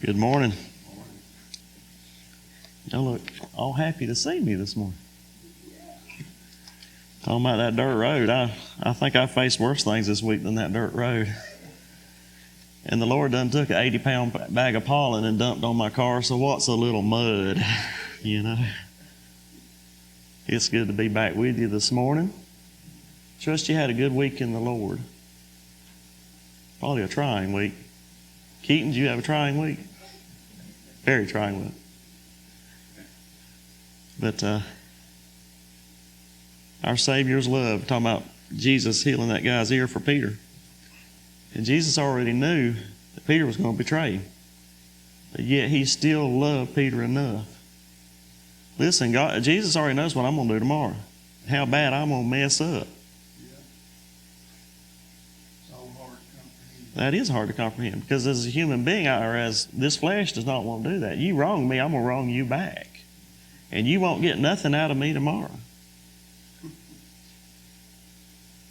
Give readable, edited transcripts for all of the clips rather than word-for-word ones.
Good morning. Y'all look all happy to see me this morning. Talking about that dirt road, I think I faced worse things this week than that dirt road. And the Lord done took an 80-pound bag of pollen and dumped on my car, so what's a little mud, you know? It's good to be back with you this morning. Trust you had a good week in the Lord. Probably a trying week. Keaton, did you have a trying week? Very trying week. But our Savior's love, talking about Jesus healing that guy's ear for Peter. And Jesus already knew that Peter was going to betray him. But yet he still loved Peter enough. Listen, Jesus already knows what I'm going to do tomorrow. How bad I'm going to mess up. That is hard to comprehend, because as a human being, or as this flesh does not want to do that. You wrong me, I'm going to wrong you back. And you won't get nothing out of me tomorrow.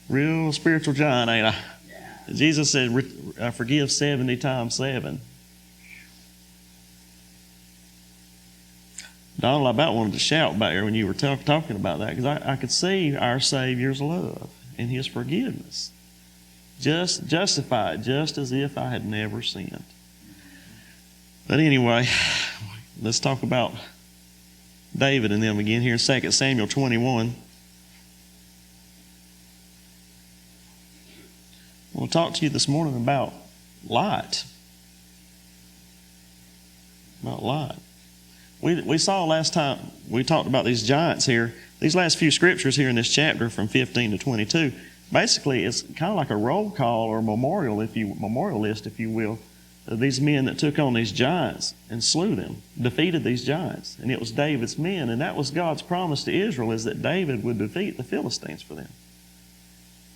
Real spiritual giant, ain't I? Yeah. Jesus said, forgive 70 times 7. Donald, I about wanted to shout back there when you were talking about that, because I could see our Savior's love and His forgiveness. Just justified, just as if I had never sinned. But anyway, let's talk about David and them again here in 2 Samuel 21. I want to talk to you this morning about light. About light. We saw last time, we talked about these giants here. These last few scriptures here in this chapter from 15 to 22, basically it's kind of like a roll call or memorial list, if you will, of these men that took on these giants and slew them, defeated these giants. And it was David's men, and that was God's promise to Israel, is that David would defeat the Philistines for them.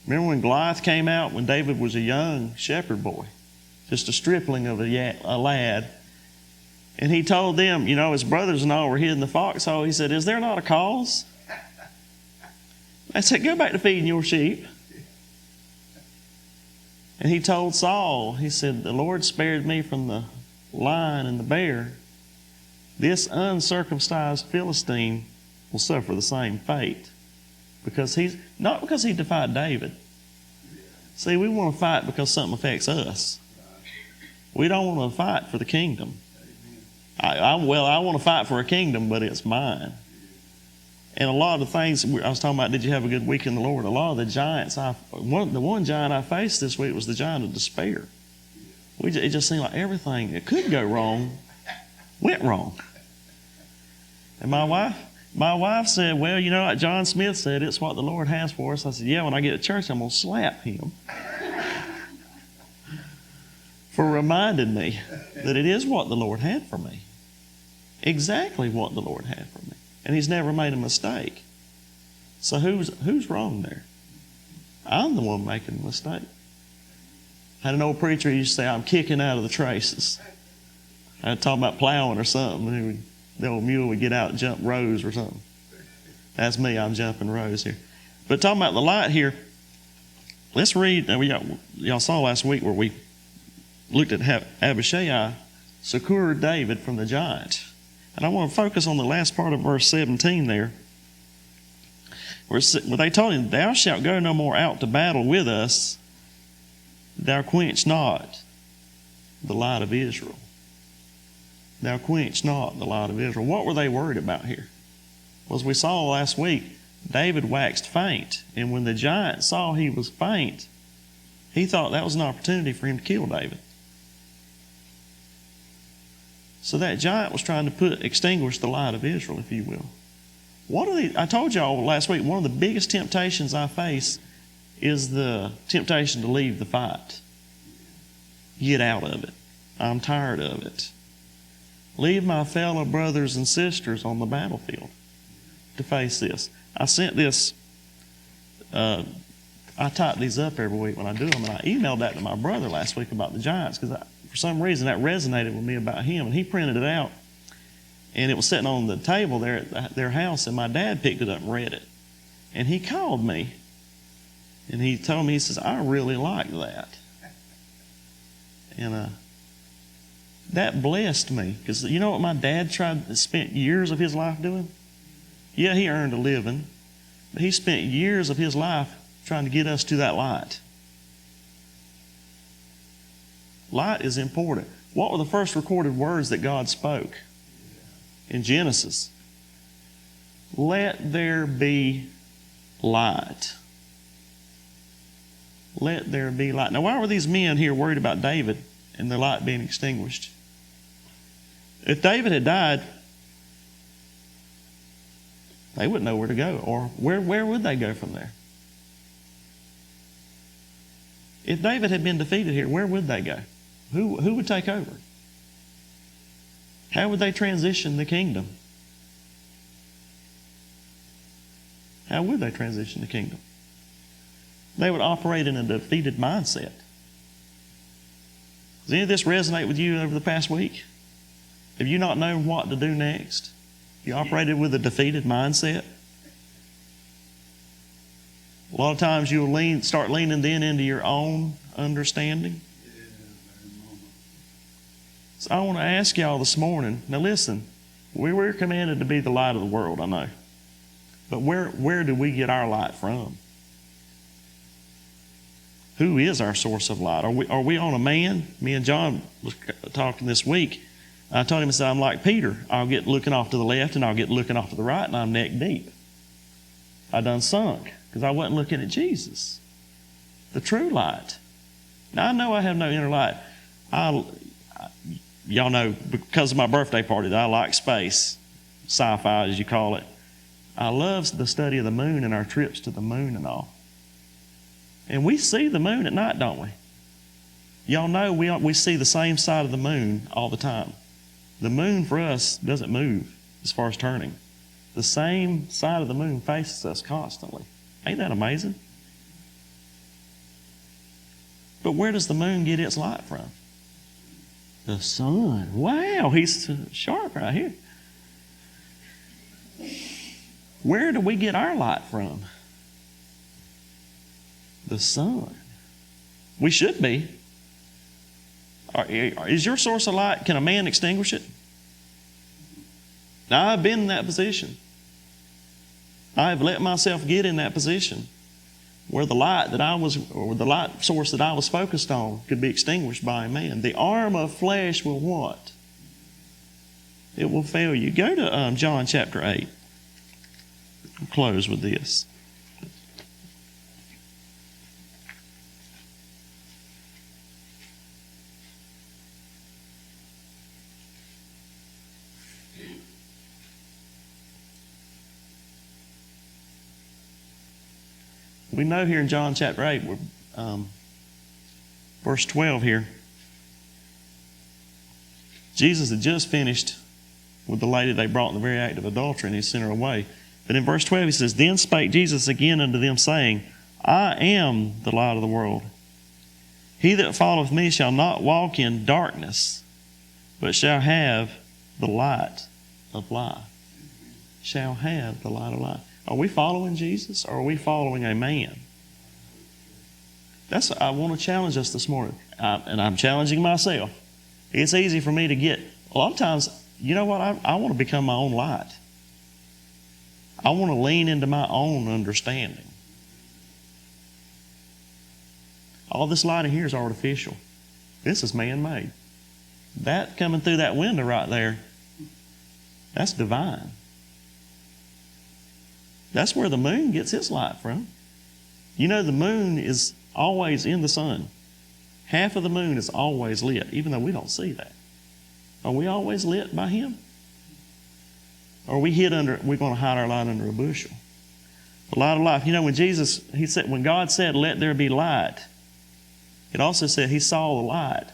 Remember when Goliath came out, when David was a young shepherd boy, just a stripling of a lad, and he told them, you know, his brothers and all were hid in the foxhole. He said, is there not a cause? I said, go back to feeding your sheep. And he told Saul, he said, the Lord spared me from the lion and the bear. This uncircumcised Philistine will suffer the same fate. Not because he defied David. See, we want to fight because something affects us. We don't want to fight for the kingdom. I want to fight for a kingdom, but it's mine. And a lot of things, I was talking about, did you have a good week in the Lord? A lot of the giants, the one giant I faced this week was the giant of despair. It just seemed like everything that could go wrong went wrong. And my wife said, well, you know, like John Smith said, it's what the Lord has for us. I said, yeah, when I get to church, I'm going to slap him for reminding me that it is what the Lord had for me. Exactly what the Lord had for me. And He's never made a mistake. So who's wrong there? I'm the one making the mistake. I had an old preacher who used to say, I'm kicking out of the traces. I'd talk about plowing or something. The old mule would get out and jump rows or something. That's me, I'm jumping rows here. But talking about the light here, let's read, y'all saw last week where we looked at how Abishai succored David from the giant. And I want to focus on the last part of verse 17 there, where they told him, thou shalt go no more out to battle with us, thou quench not the light of Israel. Thou quench not the light of Israel. What were they worried about here? Well, as we saw last week, David waxed faint. And when the giant saw he was faint, he thought that was an opportunity for him to kill David. So that giant was trying to extinguish the light of Israel, if you will. I told y'all last week, one of the biggest temptations I face is the temptation to leave the fight. Get out of it. I'm tired of it. Leave my fellow brothers and sisters on the battlefield to face this. I sent this, I type these up every week when I do them, and I emailed that to my brother last week about the giants, because for some reason that resonated with me about him, and he printed it out, and it was sitting on the table there at their house, and my dad picked it up and read it. And he called me, and he told me, he says, I really like that. And That blessed me. Because you know what my dad spent years of his life doing? Yeah, he earned a living, but he spent years of his life trying to get us to that light. Light is important. What were the first recorded words that God spoke? In Genesis. Let there be light. Let there be light. Now, why were these men here worried about David and the light being extinguished? If David had died, they wouldn't know where to go. Or where would they go from there? If David had been defeated here, where would they go? Who would take over? How would they transition the kingdom? How would they transition the kingdom? They would operate in a defeated mindset. Does any of this resonate with you over the past week? Have you not known what to do next? You operated with a defeated mindset? A lot of times you'll start leaning then into your own understanding. So I want to ask y'all this morning, now listen, we're commanded to be the light of the world, I know. But where do we get our light from? Who is our source of light? Are we on a man? Me and John was talking this week. I told him, I said, I'm like Peter. I'll get looking off to the left and I'll get looking off to the right and I'm neck deep. I done sunk because I wasn't looking at Jesus, the true light. Now I know I have no inner light. Y'all know because of my birthday party that I like space, sci-fi as you call it. I love the study of the moon and our trips to the moon and all. And we see the moon at night, don't we? Y'all know we see the same side of the moon all the time. The moon for us doesn't move as far as turning. The same side of the moon faces us constantly. Ain't that amazing? But where does the moon get its light from? The sun. Wow, he's sharp right here. Where do we get our light from? The sun. We should be. Is your source of light, can a man extinguish it? Now, I've been in that position. I've let myself get in that position where the light that I was, or the light source that I was focused on could be extinguished by a man. The arm of flesh will what? It will fail you. Go to John chapter 8. I'll close with this. We know here in John chapter 8, verse 12 here, Jesus had just finished with the lady they brought in the very act of adultery, and he sent her away. But in verse 12 he says, Then spake Jesus again unto them, saying, I am the light of the world. He that followeth me shall not walk in darkness, but shall have the light of life. Shall have the light of life. Are we following Jesus or are we following a man? I want to challenge us this morning. And I'm challenging myself. It's easy for me to get, a lot of times, you know what? I want to become my own light. I want to lean into my own understanding. All this light in here is artificial. This is man-made. That coming through that window right there, that's divine. That's where the moon gets its light from. You know, the moon is always in the sun. Half of the moon is always lit, even though we don't see that. Are we always lit by him? Or are we're going to hide our light under a bushel? The light of life. You know, when God said, let there be light, it also said he saw the light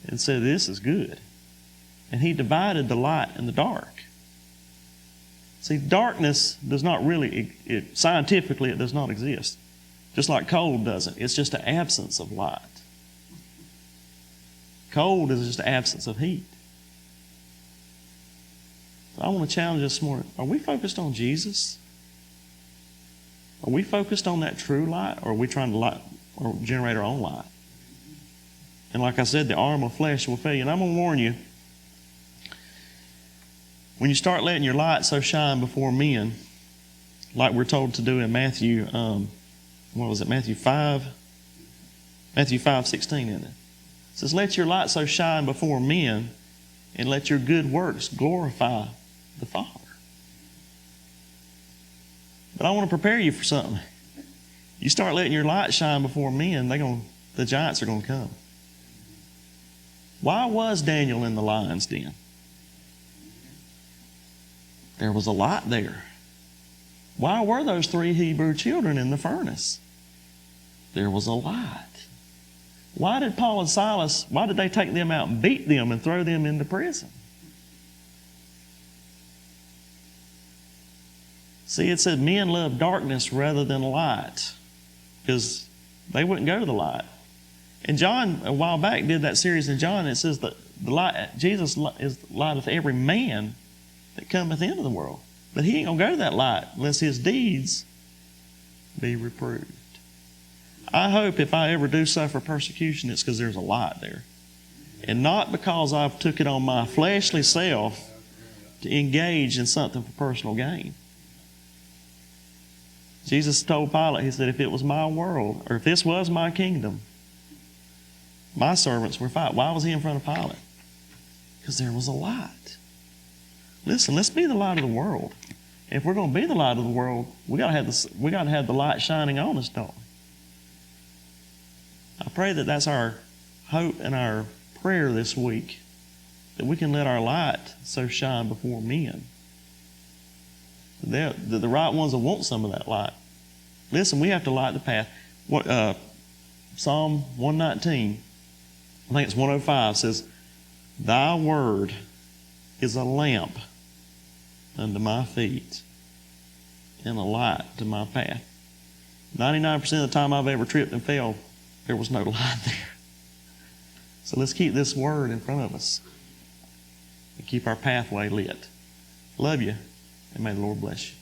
and said, this is good. And he divided the light and the dark. See, darkness does not really, scientifically, it does not exist. Just like cold doesn't. It's just an absence of light. Cold is just an absence of heat. So I want to challenge us this morning. Are we focused on Jesus? Are we focused on that true light, or are we trying to light or generate our own light? And like I said, the arm of flesh will fail you. And I'm going to warn you, when you start letting your light so shine before men, like we're told to do in Matthew, Matthew 5? Matthew 5:16, isn't it? It says, let your light so shine before men, and let your good works glorify the Father. But I want to prepare you for something. You start letting your light shine before men, the giants are going to come. Why was Daniel in the lion's den? There was a light there. Why were those 3 Hebrew children in the furnace? There was a light. Why did Paul and Silas, why did they take them out and beat them and throw them into prison? See, it said men love darkness rather than light because they wouldn't go to the light. And John, a while back, did that series in John. It says that the light, Jesus is the light of every man that cometh into the world. But he ain't going to go to that light unless his deeds be reproved. I hope if I ever do suffer persecution, it's because there's a light there. And not because I've took it on my fleshly self to engage in something for personal gain. Jesus told Pilate, he said, if it was my world, or if this was my kingdom, my servants were fighting. Why was he in front of Pilate? Because there was a light. Listen, let's be the light of the world. And if we're going to be the light of the world, we got to have the light shining on us, don't we? I pray that that's our hope and our prayer this week, that we can let our light so shine before men. The right ones will want some of that light. Listen, we have to light the path. Psalm 119, I think it's 105, says, Thy word is a lamp unto my feet and a light to my path. 99% of the time I've ever tripped and fell, there was no light there. So let's keep this word in front of us and keep our pathway lit. Love you, and may the Lord bless you.